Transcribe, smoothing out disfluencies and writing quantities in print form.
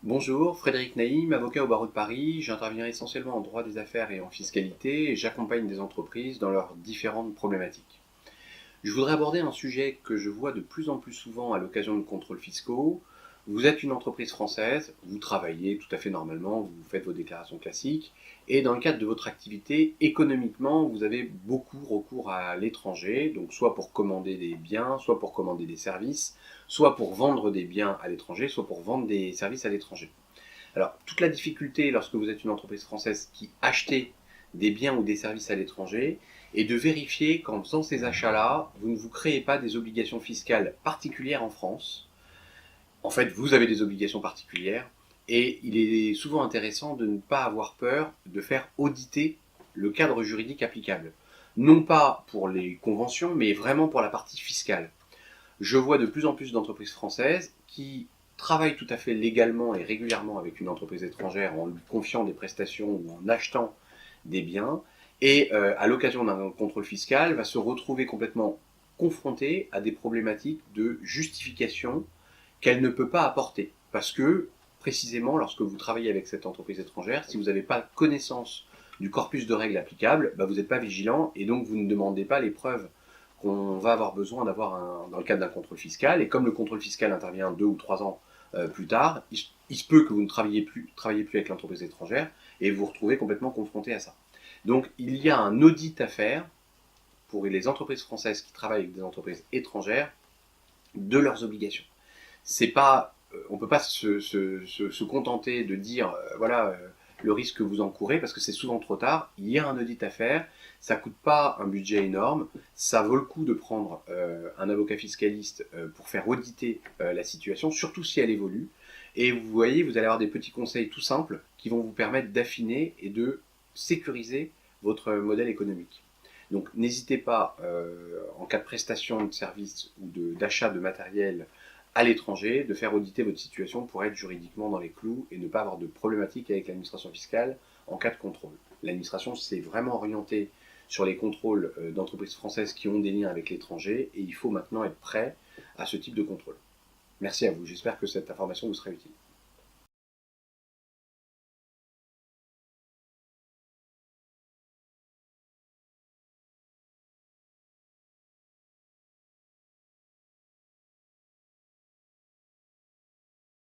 Bonjour, Frédéric Naïm, avocat au barreau de Paris. J'interviens essentiellement en droit des affaires et en fiscalité et j'accompagne des entreprises dans leurs différentes problématiques. Je voudrais aborder un sujet que je vois de plus en plus souvent à l'occasion de contrôles fiscaux. Vous êtes une entreprise française, vous travaillez tout à fait normalement, vous faites vos déclarations classiques, et dans le cadre de votre activité, économiquement, vous avez beaucoup recours à l'étranger, donc soit pour commander des biens, soit pour commander des services, soit pour vendre des biens à l'étranger, soit pour vendre des services à l'étranger. Alors, toute la difficulté lorsque vous êtes une entreprise française qui achetez des biens ou des services à l'étranger est de vérifier qu'en faisant ces achats-là, vous ne vous créez pas des obligations fiscales particulières en France. En fait, vous avez des obligations particulières et il est souvent intéressant de ne pas avoir peur de faire auditer le cadre juridique applicable. Non pas pour les conventions, mais vraiment pour la partie fiscale. Je vois de plus en plus d'entreprises françaises qui travaillent tout à fait légalement et régulièrement avec une entreprise étrangère en lui confiant des prestations ou en achetant des biens, et à l'occasion d'un contrôle fiscal va se retrouver complètement confrontée à des problématiques de justification qu'elle ne peut pas apporter. Parce que, précisément, lorsque vous travaillez avec cette entreprise étrangère, si vous n'avez pas connaissance du corpus de règles applicables, vous n'êtes pas vigilant et donc vous ne demandez pas les preuves qu'on va avoir besoin d'avoir dans le cadre d'un contrôle fiscal. Et comme le contrôle fiscal intervient 2 ou 3 ans plus tard, il se peut que vous ne travaillez plus avec l'entreprise étrangère et vous vous retrouvez complètement confronté à ça. Donc il y a un audit à faire pour les entreprises françaises qui travaillent avec des entreprises étrangères de leurs obligations. C'est pas, on ne peut pas se contenter de dire le risque que vous encourez parce que c'est souvent trop tard. Il y a un audit à faire, ça coûte pas un budget énorme, ça vaut le coup de prendre un avocat fiscaliste pour faire auditer la situation, surtout si elle évolue. Et vous voyez, vous allez avoir des petits conseils tout simples qui vont vous permettre d'affiner et de sécuriser votre modèle économique. Donc n'hésitez pas, en cas de prestation de services ou d'achat de matériel à l'étranger, de faire auditer votre situation pour être juridiquement dans les clous et ne pas avoir de problématiques avec l'administration fiscale en cas de contrôle. L'administration s'est vraiment orientée sur les contrôles d'entreprises françaises qui ont des liens avec l'étranger et il faut maintenant être prêt à ce type de contrôle. Merci à vous, j'espère que cette information vous sera utile.